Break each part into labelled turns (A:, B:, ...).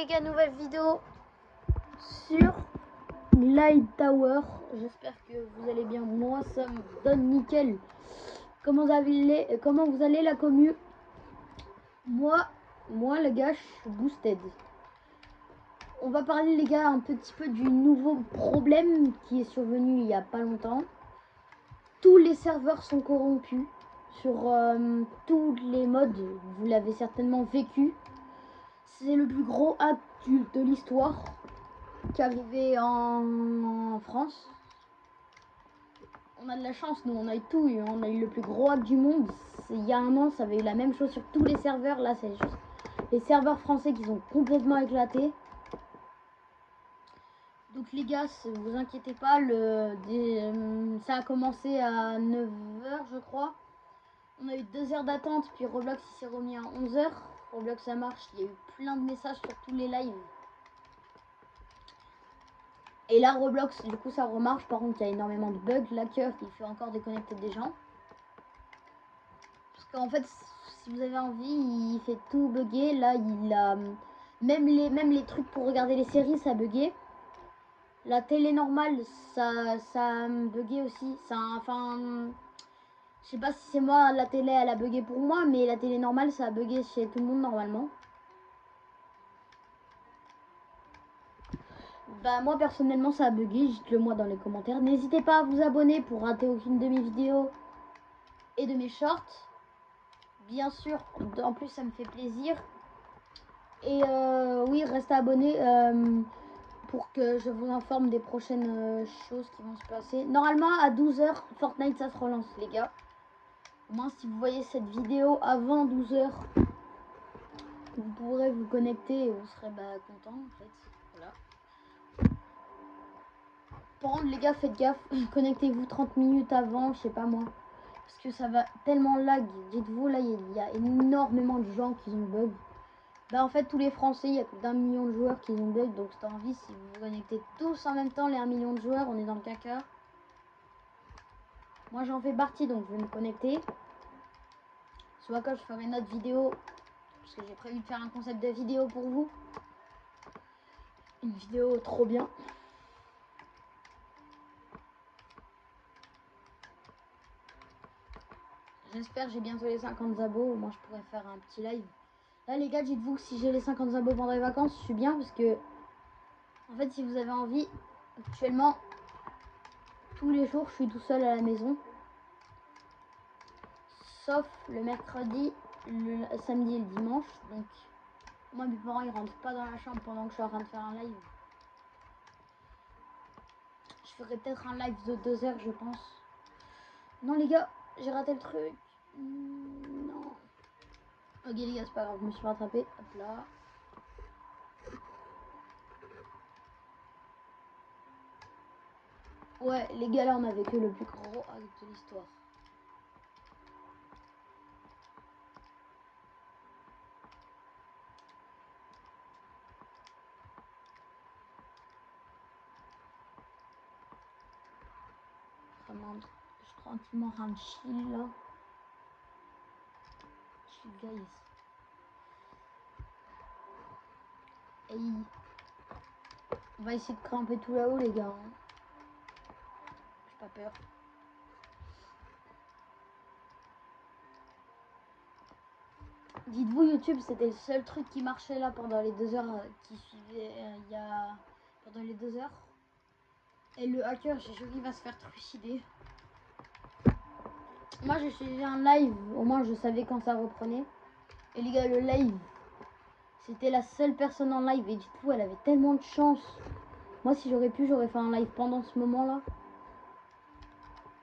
A: Les gars, nouvelle vidéo sur Light Tower. J'espère que vous allez bien. Moi, ça me donne nickel. Comment vous allez la commu? Moi les gars, je suis boosted. On va parler les gars un petit peu du nouveau problème qui est survenu il y a pas longtemps. Tous les serveurs sont corrompus sur tous les modes. Vous l'avez certainement vécu. C'est le plus gros hack de l'histoire qui est arrivé en France. On a de la chance, nous on a eu tout, on a eu le plus gros hack du monde. Il y a un an, ça avait eu la même chose sur tous les serveurs. Là, c'est juste les serveurs français qui sont complètement éclatés. Donc les gars, vous inquiétez pas, ça a commencé à 9 h je crois. On a eu 2 heures d'attente, puis Roblox il s'est remis à 11 h. Roblox ça marche, il y a eu plein de messages sur tous les lives. Et là, Roblox, du coup, ça remarche. Par contre, il y a énormément de bugs. L'hacker, il fait encore déconnecter des gens. Parce qu'en fait, si vous avez envie, il fait tout bugger. Là, il a... Même les trucs pour regarder les séries, ça a bugué. La télé normale, ça a bugué aussi. Je sais pas si c'est moi, la télé, elle a bugué pour moi. Mais la télé normale, ça a bugué chez tout le monde, normalement. Bah moi personnellement ça a bugué, dites-le moi dans les commentaires. N'hésitez pas à vous abonner pour rater aucune de mes vidéos et de mes shorts. Bien sûr, en plus ça me fait plaisir. Et oui, restez abonnés pour que je vous informe des prochaines choses qui vont se passer. Normalement à 12 h, Fortnite ça se relance les gars. Au moins si vous voyez cette vidéo avant 12 h, vous pourrez vous connecter et vous serez content en fait. Voilà. Par contre les gars, faites gaffe, connectez-vous 30 minutes avant, je sais pas moi. Parce que ça va tellement lag. Dites-vous là, il y a énormément de gens qui ont bug. Bah en fait tous les Français, il y a plus d'1 million de joueurs qui ont bug. Donc c'est envie, si vous vous connectez tous en même temps, les 1 million de joueurs, on est dans le caca. Moi j'en fais partie, donc je vais me connecter. Soit quand je ferai une autre vidéo, parce que j'ai prévu de faire un concept de vidéo pour vous. Une vidéo trop bien. J'espère que j'ai bientôt les 50 abos. Moi je pourrais faire un petit live. Là les gars, dites-vous que si j'ai les 50 abos pendant les vacances, je suis bien parce que en fait si vous avez envie, actuellement tous les jours je suis tout seul à la maison. Sauf le mercredi, le samedi et le dimanche. Donc moi mes parents ils rentrent pas dans la chambre pendant que je suis en train de faire un live. Je ferai peut-être un live de 2 heures je pense. Non les gars, j'ai raté le truc. Non. Ok les gars, c'est pas grave, je me suis rattrapé. Hop là. Ouais les gars, là on avait que le plus gros hack de l'histoire. Vraiment, je suis tranquillement en train de chill là. Chill guys. Hey. On va essayer de grimper tout là-haut les gars. Hein. J'ai pas peur. Dites-vous, YouTube, c'était le seul truc qui marchait là pendant les 2 heures qui suivaient pendant les 2 heures. Et le hacker, j'ai juré, il va se faire trucider. Moi, j'ai suivi un live, au moins je savais quand ça reprenait. Et les gars, le live, c'était la seule personne en live. Et du coup, elle avait tellement de chance. Moi, si j'aurais pu, j'aurais fait un live pendant ce moment-là.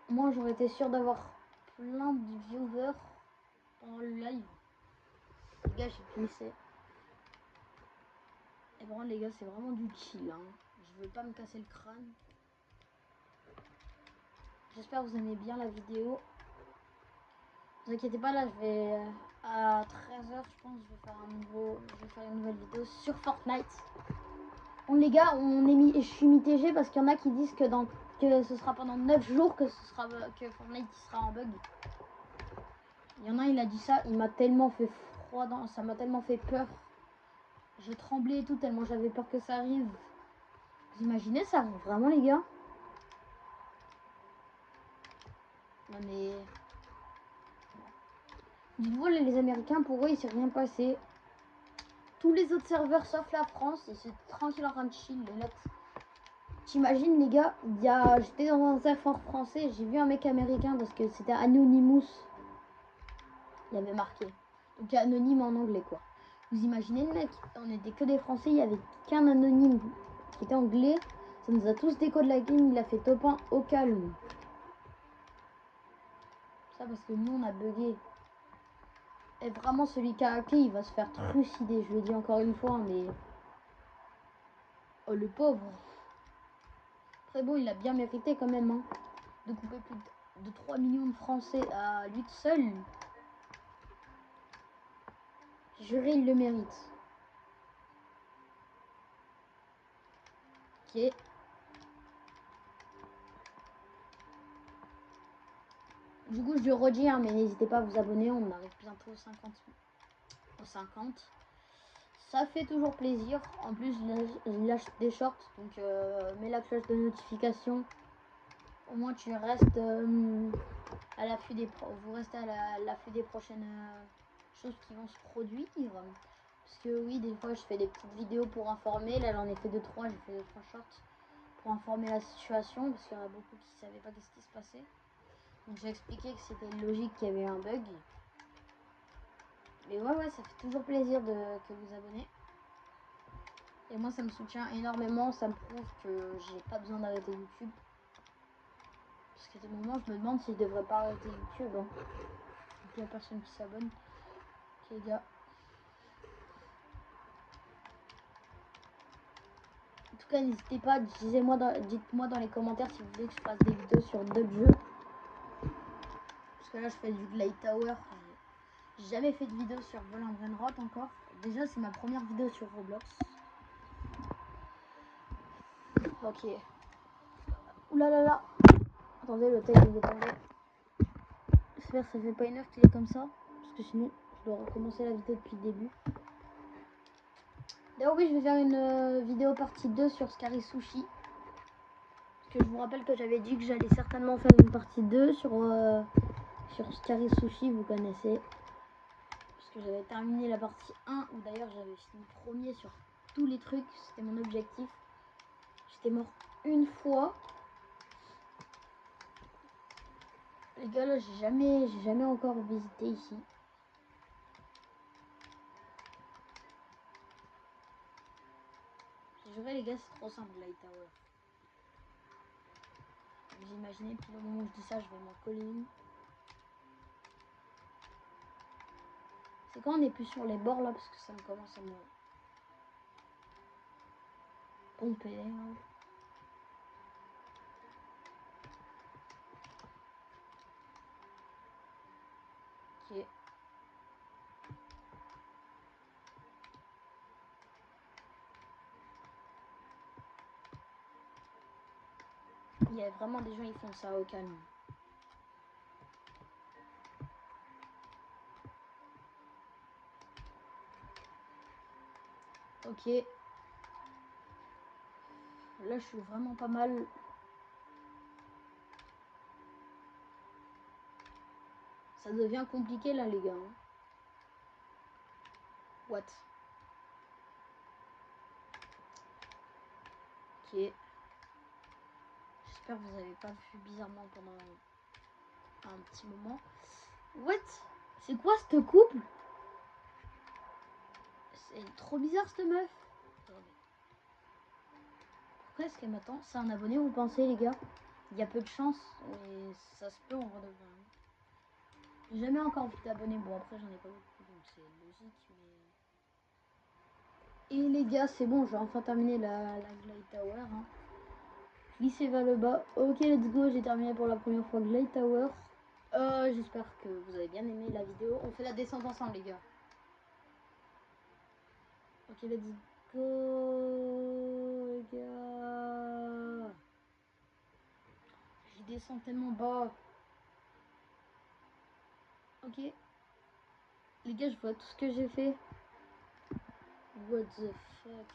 A: Moi, j'aurais été sûr d'avoir plein de viewers pendant le live. Les gars, j'ai glissé. Et vraiment les gars, c'est vraiment du chill. Hein. Je veux pas me casser le crâne. J'espère que vous aimez bien la vidéo. Ne vous inquiétez pas, là je vais à 13 h je pense, je vais faire une nouvelle vidéo sur Fortnite. Bon les gars, je suis mitigée parce qu'il y en a qui disent que ce sera pendant 9 jours que Fortnite sera en bug. Il y en a, il a dit ça, il m'a tellement fait froid, ça m'a tellement fait peur. Je tremblais et tout tellement j'avais peur que ça arrive. Vous imaginez ça arrive vraiment les gars? Non mais... Dites-vous les Américains pour eux il s'est rien passé. Tous les autres serveurs sauf la France ils sont tranquilles en train de chill. T'imagines les gars, j'étais dans un serveur français, j'ai vu un mec américain parce que c'était Anonymous. Il y avait marqué. Donc anonyme en anglais quoi. Vous imaginez le mec, on était que des Français, il y avait qu'un anonyme qui était anglais. Ça nous a tous déco de la game, il a fait top 1 au calme. Ça parce que nous on a bugué. Et vraiment celui qui a hacké il va se faire trucider, je le dis encore une fois mais... Oh le pauvre. Très bon, il a bien mérité quand même hein, de couper plus de 3 millions de Français à lui seul. Juré, il le mérite. Ok. Du coup, je le redis, hein, mais n'hésitez pas à vous abonner. On arrive bientôt aux 50. Ça fait toujours plaisir. En plus, je lâche des shorts. Donc, mets la cloche de notification. Au moins, tu restes à l'affût vous restez à l'affût des prochaines choses qui vont se produire. Parce que oui, des fois, je fais des petites vidéos pour informer. Là, j'en ai fait 2-3. J'ai fait 2-3 shorts pour informer la situation. Parce qu'il y en a beaucoup qui ne savaient pas qu'est-ce qui se passait. Donc, j'ai expliqué que c'était logique qu'il y avait un bug. Mais ouais, ça fait toujours plaisir que vous abonnez. Et moi, ça me soutient énormément. Ça me prouve que j'ai pas besoin d'arrêter YouTube. Parce qu'à des moments, je me demande si je devrais pas arrêter YouTube. Hein. Donc, il n'y a personne qui s'abonne. Ok, les gars. En tout cas, n'hésitez pas. Dites-moi dans les commentaires si vous voulez que je fasse des vidéos sur d'autres jeux. Parce que là, je fais du Glide Tower. J'ai jamais fait de vidéo sur Vol en Brainrot encore. Déjà, c'est ma première vidéo sur Roblox. Ok. Oulala. Attendez, le tel il est tombé. J'espère que ça fait pas une heure qu'il est comme ça. Parce que sinon, je dois recommencer la vidéo depuis le début. D'ailleurs, oui, je vais faire une vidéo partie 2 sur Scary Sushi. Parce que je vous rappelle que j'avais dit que j'allais certainement faire une partie 2 sur Scary Sushi, vous connaissez. Parce que j'avais terminé la partie 1, où d'ailleurs j'avais fini premier sur tous les trucs. C'était mon objectif. J'étais mort une fois. Les gars, là, j'ai jamais encore visité ici. Je dirais, les gars, c'est trop simple, Light Tower. Vous imaginez, puis au moment où je dis ça, je vais m'en coller une. C'est quand on n'est plus sur les bords là, parce que ça me commence à me pomper. Hein. Ok. Il y a vraiment des gens, ils font ça au calme. Ok. Là, je suis vraiment pas mal. Ça devient compliqué là, les gars. Hein. What? Ok. J'espère que vous n'avez pas vu bizarrement pendant un petit moment. What? C'est quoi ce couple? C'est trop bizarre cette meuf. Pourquoi est-ce qu'elle m'attend? C'est un abonné, vous pensez, les gars? Il y a peu de chance, mais ça se peut en vrai de vrai. J'ai jamais encore vu d'abonnés. Bon, après, j'en ai pas beaucoup, donc c'est logique, mais... Et les gars, c'est bon, j'ai enfin terminé la Glide Tower. Hein. Glissez vers le bas. Ok, let's go, j'ai terminé pour la première fois Glide Tower. J'espère que vous avez bien aimé la vidéo. On fait la descente ensemble, les gars. Ok, let's go, les gars. Je descends tellement bas. Ok. Les gars, je vois tout ce que j'ai fait. What the fuck?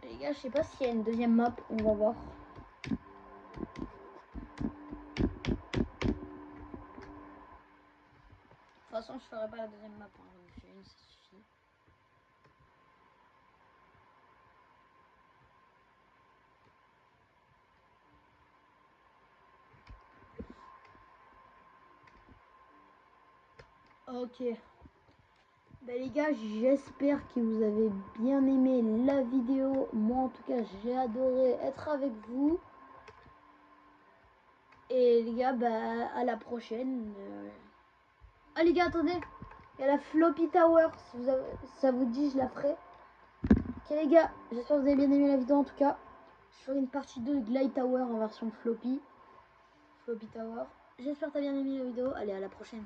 A: Les gars, je sais pas s'il y a une deuxième map, on va voir. De toute façon, je ferai pas la deuxième map, hein. J'en ai fait une, ça suffit. Ok. Bah les gars, j'espère que vous avez bien aimé la vidéo. Moi en tout cas, j'ai adoré être avec vous. Et les gars, bah à la prochaine. Ah les gars, attendez. Il y a la Floppy Tower. Si vous avez... ça vous dit, je la ferai. Ok les gars, j'espère que vous avez bien aimé la vidéo en tout cas. Je ferai une partie 2 de Glide Tower en version Floppy. Floppy Tower. J'espère que tu as bien aimé la vidéo. Allez, à la prochaine.